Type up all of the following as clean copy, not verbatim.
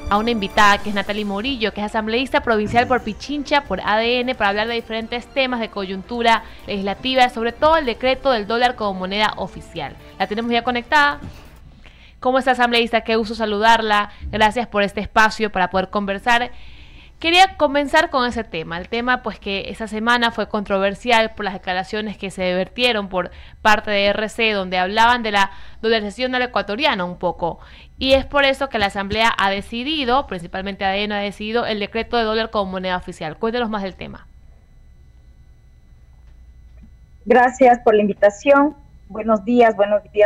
a una invitada que es Natalie Murillo, que es asambleísta provincial por Pichincha, por ADN, para hablar de diferentes temas de coyuntura legislativa, sobre todo el decreto del dólar como moneda oficial. La tenemos ya conectada. ¿Cómo está, asambleísta? Qué gusto saludarla. Gracias por este espacio para poder conversar. Quería comenzar con ese tema, el tema pues que esta semana fue controversial por las declaraciones que se vertieron por parte de RC, donde hablaban de la dolarización del ecuatoriano un poco, y es por eso que la Asamblea ha decidido, principalmente ADN ha decidido, el decreto de dólar como moneda oficial. Cuéntenos más del tema. Gracias por la invitación. Buenos días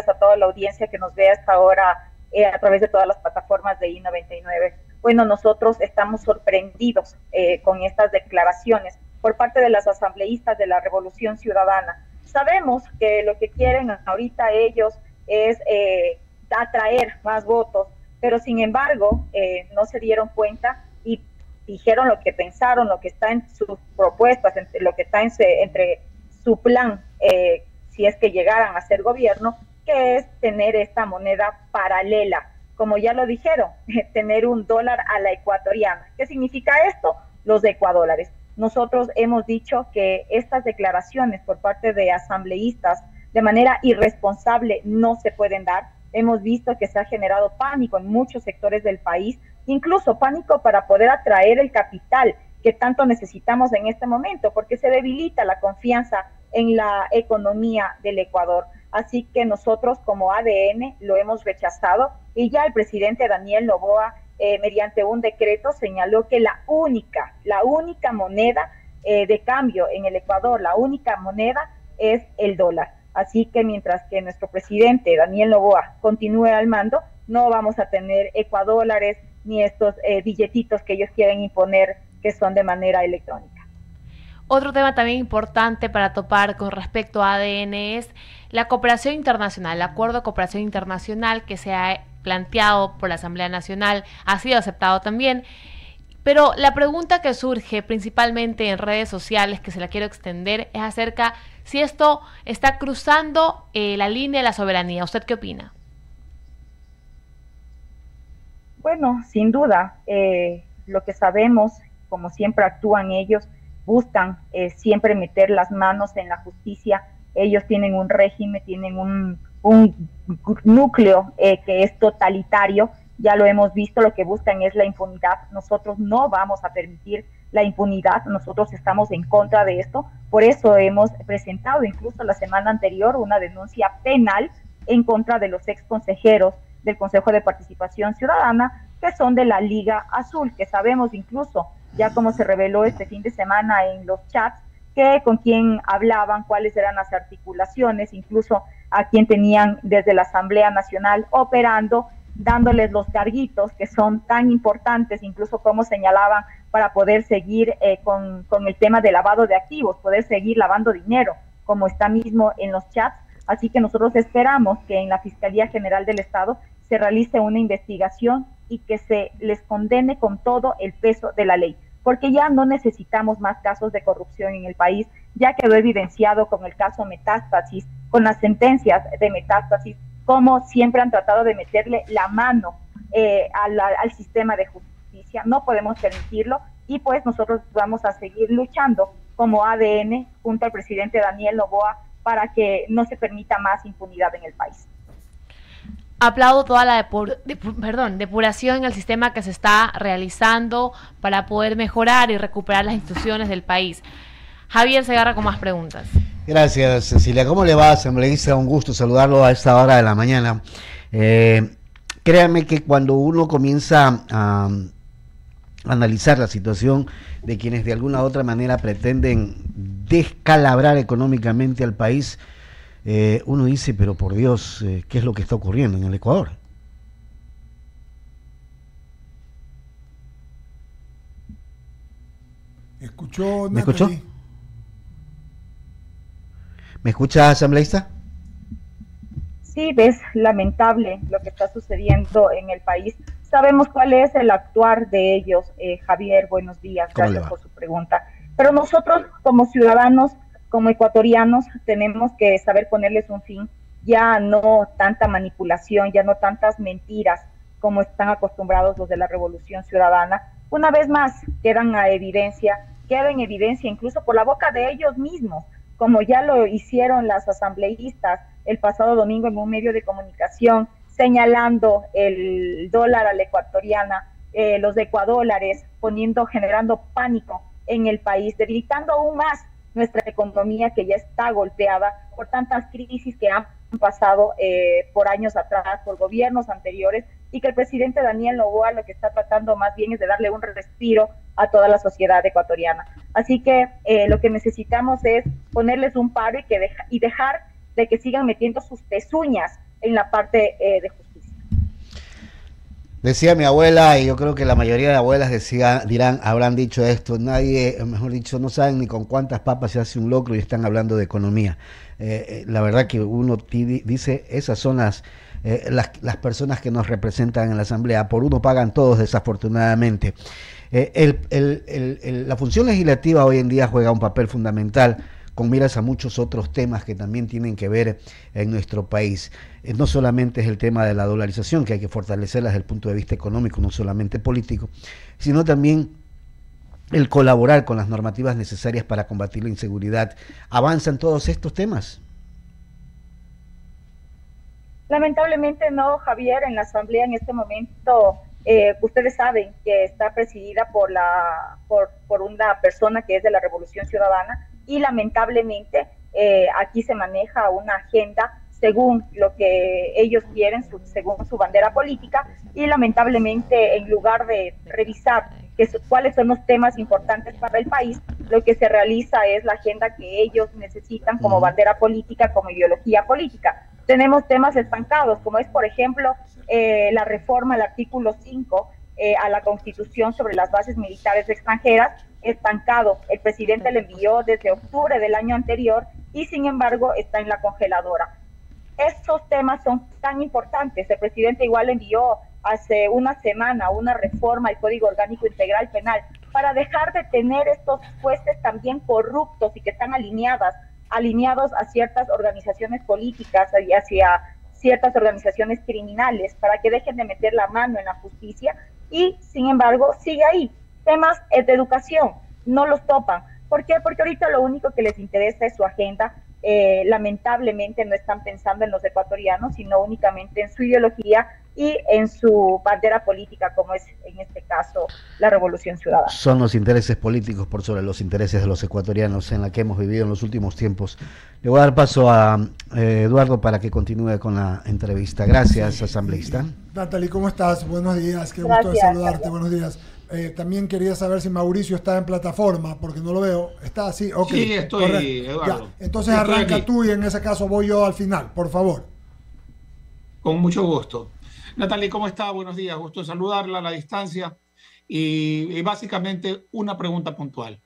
a toda la audiencia que nos ve hasta ahora a través de todas las plataformas de I99. Bueno, nosotros estamos sorprendidos con estas declaraciones por parte de las asambleístas de la Revolución Ciudadana. Sabemos que lo que quieren ahorita ellos es atraer más votos, pero sin embargo no se dieron cuenta y dijeron lo que pensaron, lo que está en sus propuestas, lo que está entre su plan, si es que llegaran a ser gobierno, que es tener esta moneda paralela, como ya lo dijeron, tener un dólar a la ecuatoriana. ¿Qué significa esto? Los ecuadólares. Nosotros hemos dicho que estas declaraciones por parte de asambleístas de manera irresponsable no se pueden dar. Hemos visto que se ha generado pánico en muchos sectores del país, incluso pánico para poder atraer el capital que tanto necesitamos en este momento, porque se debilita la confianza en la economía del Ecuador. Así que nosotros como ADN lo hemos rechazado y ya el presidente Daniel Noboa, mediante un decreto, señaló que la única moneda de cambio en el Ecuador, la única moneda es el dólar. Así que mientras que nuestro presidente Daniel Noboa continúe al mando, no vamos a tener ecuadólares ni estos billetitos que ellos quieren imponer, que son de manera electrónica. Otro tema también importante para topar con respecto a ADN es la cooperación internacional, el acuerdo de cooperación internacional que se ha planteado por la Asamblea Nacional, ha sido aceptado también, pero la pregunta que surge principalmente en redes sociales, que se la quiero extender, es acerca si esto está cruzando la línea de la soberanía. ¿Usted qué opina? Bueno, sin duda, lo que sabemos, como siempre actúan ellos, buscan siempre meter las manos en la justicia. Ellos tienen un régimen, tienen un núcleo que es totalitario, ya lo hemos visto, lo que buscan es la impunidad. Nosotros no vamos a permitir la impunidad, nosotros estamos en contra de esto, por eso hemos presentado incluso la semana anterior una denuncia penal en contra de los ex consejeros del Consejo de Participación Ciudadana, que son de la Liga Azul, que sabemos incluso, ya como se reveló este fin de semana en los chats, que con quién hablaban, cuáles eran las articulaciones, incluso a quién tenían desde la Asamblea Nacional operando, dándoles los carguitos que son tan importantes, incluso como señalaban, para poder seguir con el tema de lavado de activos, poder seguir lavando dinero, como está mismo en los chats. Así que nosotros esperamos que en la Fiscalía General del Estado se realice una investigación y que se les condene con todo el peso de la ley, porque ya no necesitamos más casos de corrupción en el país. Ya quedó evidenciado con el caso Metástasis, con las sentencias de Metástasis, cómo siempre han tratado de meterle la mano al sistema de justicia. No podemos permitirlo y pues nosotros vamos a seguir luchando como ADN junto al presidente Daniel Noboa para que no se permita más impunidad en el país. Aplaudo toda la depuración en el sistema que se está realizando para poder mejorar y recuperar las instituciones del país. Javier Segarra con más preguntas. Gracias, Cecilia. ¿Cómo le va, asambleísta? Un gusto saludarlo a esta hora de la mañana. Créame que cuando uno comienza a analizar la situación de quienes de alguna u otra manera pretenden descalabrar económicamente al país, uno dice, pero por Dios, ¿qué es lo que está ocurriendo en el Ecuador? ¿Me escuchó? ¿Me escucha, asambleísta? Sí, es lamentable lo que está sucediendo en el país. Sabemos cuál es el actuar de ellos. Javier, buenos días, gracias por su pregunta. Pero nosotros como ciudadanos, como ecuatorianos, tenemos que saber ponerles un fin. Ya no tanta manipulación, ya no tantas mentiras como están acostumbrados los de la Revolución Ciudadana. Una vez más, queda en evidencia incluso por la boca de ellos mismos, como ya lo hicieron las asambleístas el pasado domingo en un medio de comunicación, señalando el dólar a la ecuatoriana, los ecuadólares, generando pánico en el país, debilitando aún más nuestra economía que ya está golpeada por tantas crisis que han pasado por años atrás, por gobiernos anteriores, y que el presidente Daniel Noboa lo que está tratando más bien es de darle un respiro a toda la sociedad ecuatoriana. Así que lo que necesitamos es ponerles un paro y dejar de que sigan metiendo sus pezuñas en la parte de justicia. Decía mi abuela, y yo creo que la mayoría de abuelas habrán dicho esto: nadie, mejor dicho, no saben ni con cuántas papas se hace un locro y están hablando de economía. La verdad que uno dice, esas son las personas que nos representan en la Asamblea. Por uno pagan todos, desafortunadamente. La función legislativa hoy en día juega un papel fundamental con miras a muchos otros temas que también tienen que ver en nuestro país. No solamente es el tema de la dolarización, que hay que fortalecerla desde el punto de vista económico, no solamente político, sino también el colaborar con las normativas necesarias para combatir la inseguridad. ¿Avanzan todos estos temas? Lamentablemente no, Javier. En la Asamblea en este momento, ustedes saben que está presidida por una persona que es de la Revolución Ciudadana, y lamentablemente aquí se maneja una agenda según lo que ellos quieren, según su bandera política, y lamentablemente en lugar de revisar cuáles son los temas importantes para el país, lo que se realiza es la agenda que ellos necesitan como bandera política, como ideología política. Tenemos temas estancados, como es, por ejemplo, la reforma al artículo 5 a la Constitución sobre las bases militares extranjeras, estancado. El presidente le envió desde octubre del año anterior y, sin embargo, está en la congeladora. Estos temas son tan importantes. El presidente igual envió hace una semana una reforma al Código Orgánico Integral Penal para dejar de tener estos jueces también corruptos y que están alineados a ciertas organizaciones políticas y hacia ciertas organizaciones criminales, para que dejen de meter la mano en la justicia, y sin embargo sigue ahí. Temas de educación no los topan. ¿Por qué? Porque ahorita lo único que les interesa es su agenda. Lamentablemente no están pensando en los ecuatorianos, sino únicamente en su ideología y en su bandera política, como es en este caso la Revolución Ciudadana. Son los intereses políticos por sobre los intereses de los ecuatorianos en la que hemos vivido en los últimos tiempos. Le voy a dar paso a Eduardo para que continúe con la entrevista. Gracias, asambleísta. Natalie, ¿cómo estás? Buenos días, qué gusto de saludarte, buenos días. También quería saber si Mauricio está en plataforma, porque no lo veo. ¿Está así? Okay. Sí, estoy, correcto. Eduardo. Ya. Entonces arranca tú y en ese caso voy yo al final, por favor. Con mucho gusto. Natalie, ¿cómo está? Buenos días, gusto de saludarla a la distancia. Y básicamente una pregunta puntual.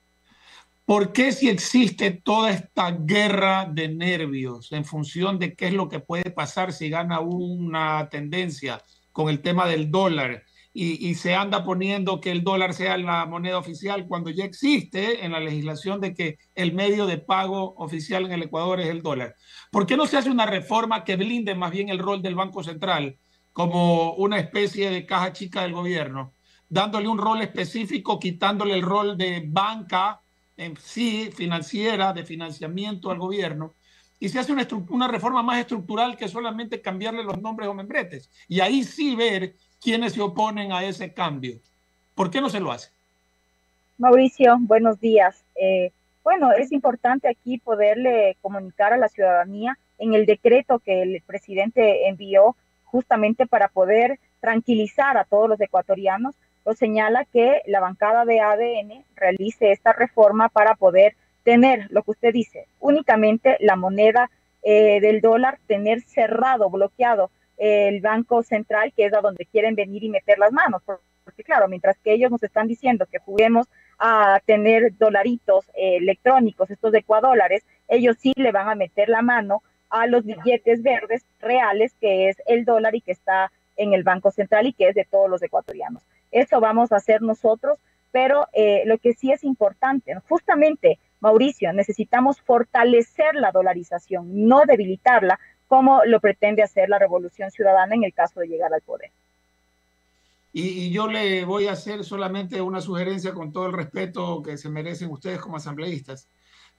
¿Por qué, si existe toda esta guerra de nervios en función de qué es lo que puede pasar si gana una tendencia con el tema del dólar, y se anda poniendo que el dólar sea la moneda oficial cuando ya existe en la legislación de que el medio de pago oficial en el Ecuador es el dólar? ¿Por qué no se hace una reforma que blinde más bien el rol del Banco Central como una especie de caja chica del gobierno, dándole un rol específico, quitándole el rol de banca en sí, financiera, de financiamiento al gobierno, y se hace una reforma más estructural que solamente cambiarle los nombres o membretes? Y ahí sí ver quiénes se oponen a ese cambio. ¿Por qué no se lo hace? Mauricio, buenos días. Bueno, es importante aquí poderle comunicar a la ciudadanía en el decreto que el presidente envió justamente para poder tranquilizar a todos los ecuatorianos. Lo señala que la bancada de ADN realice esta reforma para poder tener, lo que usted dice, únicamente la moneda del dólar, tener cerrado, bloqueado el Banco Central, que es a donde quieren venir y meter las manos, porque claro, mientras que ellos nos están diciendo que juguemos a tener dolaritos electrónicos, estos ecuadólares, ellos sí le van a meter la mano a los billetes verdes reales, que es el dólar y que está en el Banco Central y que es de todos los ecuatorianos. Eso vamos a hacer nosotros, pero lo que sí es importante, justamente, Mauricio, necesitamos fortalecer la dolarización, no debilitarla, como lo pretende hacer la Revolución Ciudadana en el caso de llegar al poder. y yo le voy a hacer solamente una sugerencia con todo el respeto que se merecen ustedes como asambleístas.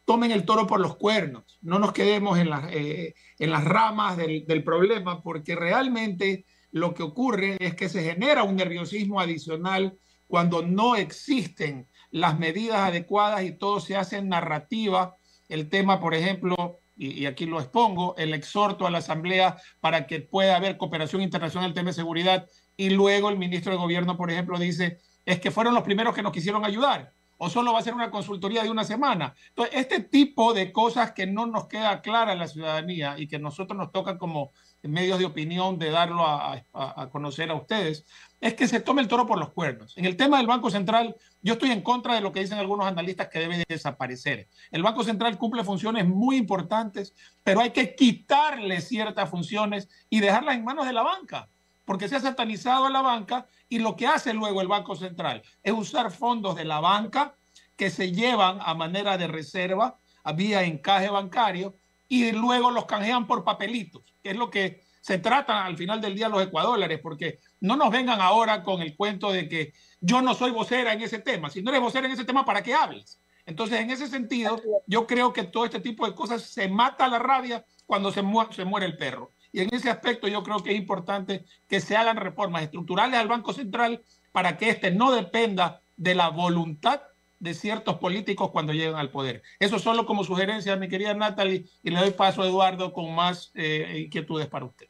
Tomen el toro por los cuernos, no nos quedemos en las ramas del problema, porque realmente lo que ocurre es que se genera un nerviosismo adicional cuando no existen las medidas adecuadas y todo se hace en narrativa. El tema, por ejemplo, y aquí lo expongo, el exhorto a la Asamblea para que pueda haber cooperación internacional en el tema de seguridad, y luego el ministro de Gobierno, por ejemplo, dice, es que fueron los primeros que nos quisieron ayudar, o solo va a ser una consultoría de una semana. Entonces, este tipo de cosas que no nos queda clara a la ciudadanía y que nosotros nos toca como medios de opinión de darlo a conocer a ustedes, es que se tome el toro por los cuernos. En el tema del Banco Central, yo estoy en contra de lo que dicen algunos analistas que debe de desaparecer. El Banco Central cumple funciones muy importantes, pero hay que quitarle ciertas funciones y dejarlas en manos de la banca, porque se ha satanizado a la banca y lo que hace luego el Banco Central es usar fondos de la banca que se llevan a manera de reserva, a vía encaje bancario, y luego los canjean por papelitos, que es lo que se trata al final del día los ecuadólares, porque no nos vengan ahora con el cuento de que yo no soy vocera en ese tema. Si no eres vocera en ese tema, ¿para qué hables? Entonces, en ese sentido, yo creo que todo este tipo de cosas se mata la rabia cuando se muere el perro. Y en ese aspecto yo creo que es importante que se hagan reformas estructurales al Banco Central para que éste no dependa de la voluntad de ciertos políticos cuando llegan al poder. Eso solo como sugerencia, mi querida Natalie, y le doy paso a Eduardo con más inquietudes para usted.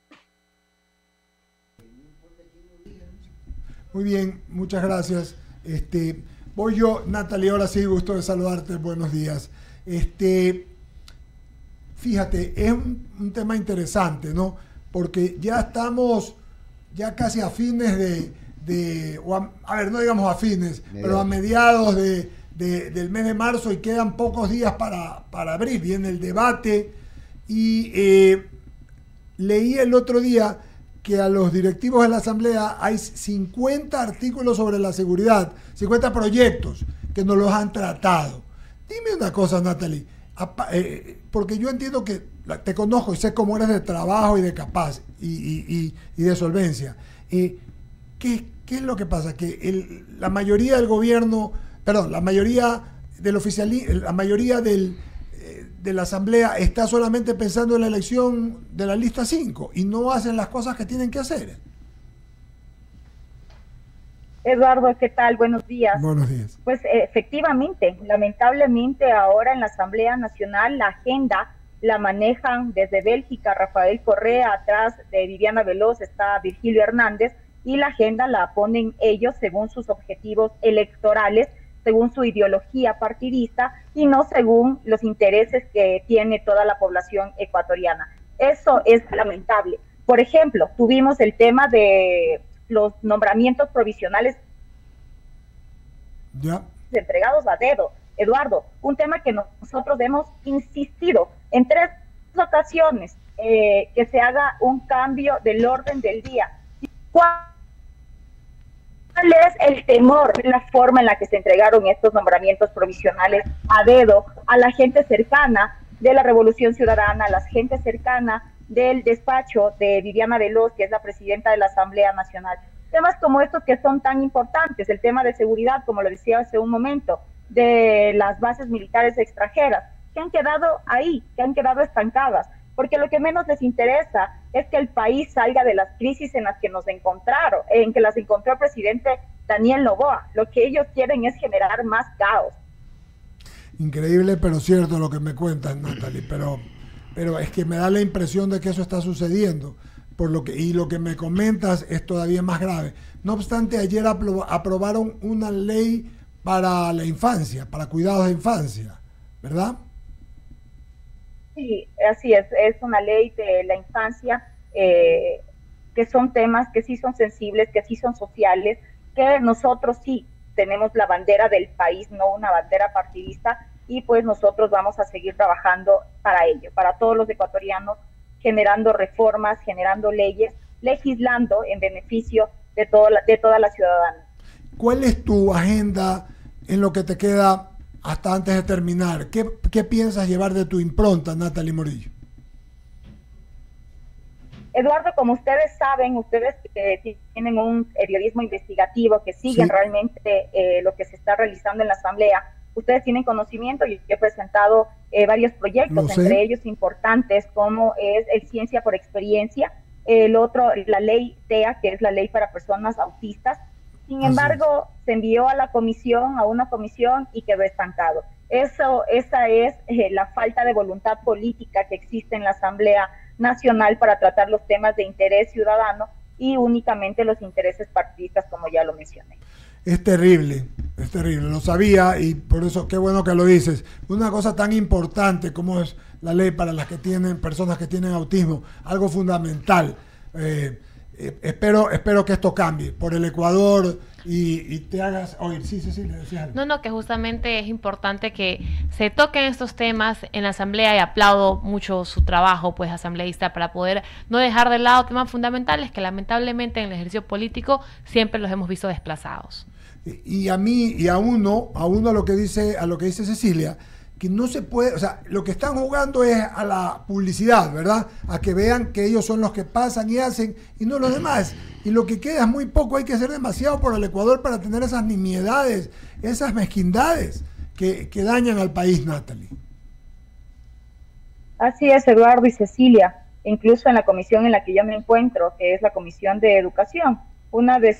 Muy bien, muchas gracias. Voy yo, Natalie, ahora sí, gusto de saludarte, buenos días. Fíjate, es un tema interesante, ¿no? Porque ya estamos ya casi a fines a ver, no digamos a fines, pero a mediados del mes de marzo y quedan pocos días para abril. Viene el debate y leí el otro día que a los directivos de la Asamblea hay 50 artículos sobre la seguridad, 50 proyectos que nos los han tratado. Dime una cosa, Natalie, porque yo entiendo que te conozco y sé cómo eres de trabajo y de capaz y de solvencia. ¿Qué es lo que pasa? Que la mayoría del gobierno, perdón, la mayoría del oficialismo, la mayoría de la Asamblea está solamente pensando en la elección de la lista 5 y no hacen las cosas que tienen que hacer. Eduardo, ¿qué tal? Buenos días. Buenos días. Pues efectivamente, lamentablemente ahora en la Asamblea Nacional la agenda la manejan desde Bélgica Rafael Correa, atrás de Viviana Veloz está Virgilio Hernández, y la agenda la ponen ellos según sus objetivos electorales, según su ideología partidista y no según los intereses que tiene toda la población ecuatoriana. Eso es lamentable. Por ejemplo, tuvimos el tema de los nombramientos provisionales entregados a dedo. Eduardo, un tema que nosotros hemos insistido en 3 ocasiones, que se haga un cambio del orden del día. ¿Cuál es el temor de la forma en la que se entregaron estos nombramientos provisionales a dedo a la gente cercana de la Revolución Ciudadana, a la gente cercana del despacho de Viviana Veloz, que es la presidenta de la Asamblea Nacional? Temas como estos que son tan importantes, el tema de seguridad, como lo decía hace un momento, de las bases militares extranjeras, que han quedado ahí, que han quedado estancadas, porque lo que menos les interesa es que el país salga de las crisis en las que nos encontraron, en que las encontró el presidente Daniel Noboa. Lo que ellos quieren es generar más caos. Increíble, pero cierto lo que me cuentas, Natalie, pero es que me da la impresión de que eso está sucediendo, y lo que me comentas es todavía más grave. No obstante, ayer aprobaron una ley para la infancia, para cuidados de infancia, ¿verdad? Sí, así es una ley de la infancia, que son temas que sí son sensibles, que sí son sociales, que nosotros sí tenemos la bandera del país, no una bandera partidista, y pues nosotros vamos a seguir trabajando para ello, para todos los ecuatorianos, generando reformas, generando leyes, legislando en beneficio de toda la ciudadanía. ¿Cuál es tu agenda en lo que te queda hasta antes de terminar? ¿Qué piensas llevar de tu impronta, Natalie Morillo? Eduardo, como ustedes saben, ustedes tienen un periodismo investigativo que siguen realmente lo que se está realizando en la Asamblea, ustedes tienen conocimiento. Yo he presentado varios proyectos, entre ellos importantes como es el Ciencia por Experiencia, el otro, la ley TEA, que es la ley para personas autistas. Sin embargo, se envió a una comisión y quedó estancado. Esa es la falta de voluntad política que existe en la Asamblea Nacional para tratar los temas de interés ciudadano y únicamente los intereses partidistas, como ya lo mencioné. Es terrible, lo sabía y por eso qué bueno que lo dices. Una cosa tan importante como es la ley para las que tienen personas que tienen autismo, algo fundamental. Espero que esto cambie por el Ecuador y te hagas oír. Sí, Cecilia, decías algo. No, que justamente es importante que se toquen estos temas en la Asamblea y aplaudo mucho su trabajo, pues, asambleísta, para poder no dejar de lado temas fundamentales que lamentablemente en el ejercicio político siempre los hemos visto desplazados. Y a mí y a uno a lo que dice Cecilia, que no se puede, o sea, lo que están jugando es a la publicidad, ¿verdad? A que vean que ellos son los que pasan y hacen y no los demás. Y lo que queda es muy poco, hay que hacer demasiado por el Ecuador para tener esas nimiedades, esas mezquindades que dañan al país, Natalie. Así es, Eduardo y Cecilia. Incluso en la comisión en la que yo me encuentro, que es la Comisión de Educación, una de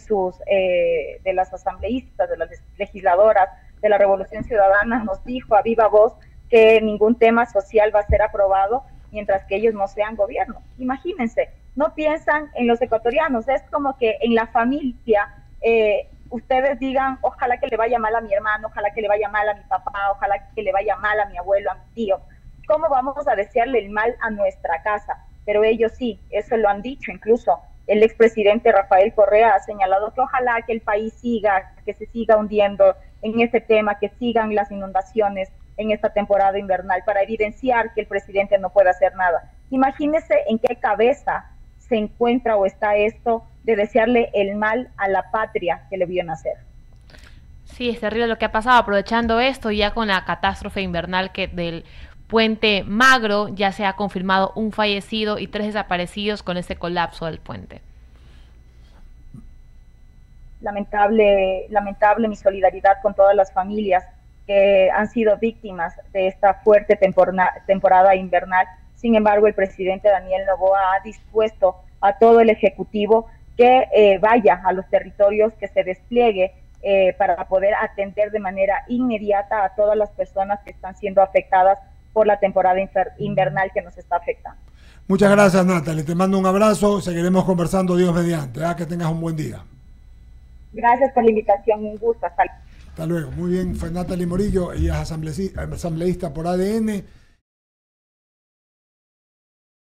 las asambleístas, de las legisladoras de la Revolución Ciudadana nos dijo a viva voz que ningún tema social va a ser aprobado mientras que ellos no sean gobierno. Imagínense, no piensan en los ecuatorianos, es como que en la familia ustedes digan, ojalá que le vaya mal a mi hermano, ojalá que le vaya mal a mi papá, ojalá que le vaya mal a mi abuelo, a mi tío. ¿Cómo vamos a desearle el mal a nuestra casa? Pero ellos sí, eso lo han dicho. Incluso el expresidente Rafael Correa ha señalado que ojalá que el país que se siga hundiendo en este tema, que sigan las inundaciones en esta temporada invernal, para evidenciar que el presidente no puede hacer nada. Imagínese en qué cabeza se encuentra o está esto de desearle el mal a la patria que le vio nacer. Sí, es terrible lo que ha pasado. Aprovechando esto, ya con la catástrofe invernal del Puente Magro, ya se ha confirmado un fallecido y 3 desaparecidos con este colapso del puente. Lamentable mi solidaridad con todas las familias que han sido víctimas de esta fuerte temporada invernal. Sin embargo, el presidente Daniel Noboa ha dispuesto a todo el Ejecutivo que vaya a los territorios, que se despliegue para poder atender de manera inmediata a todas las personas que están siendo afectadas por la temporada invernal que nos está afectando. Muchas gracias, Natalie. Te mando un abrazo. Seguiremos conversando, Dios mediante. Que tengas un buen día. Gracias por la invitación. Un gusto. Hasta luego. Muy bien. Fue Natalie Morillo. Ella es asambleísta por ADN.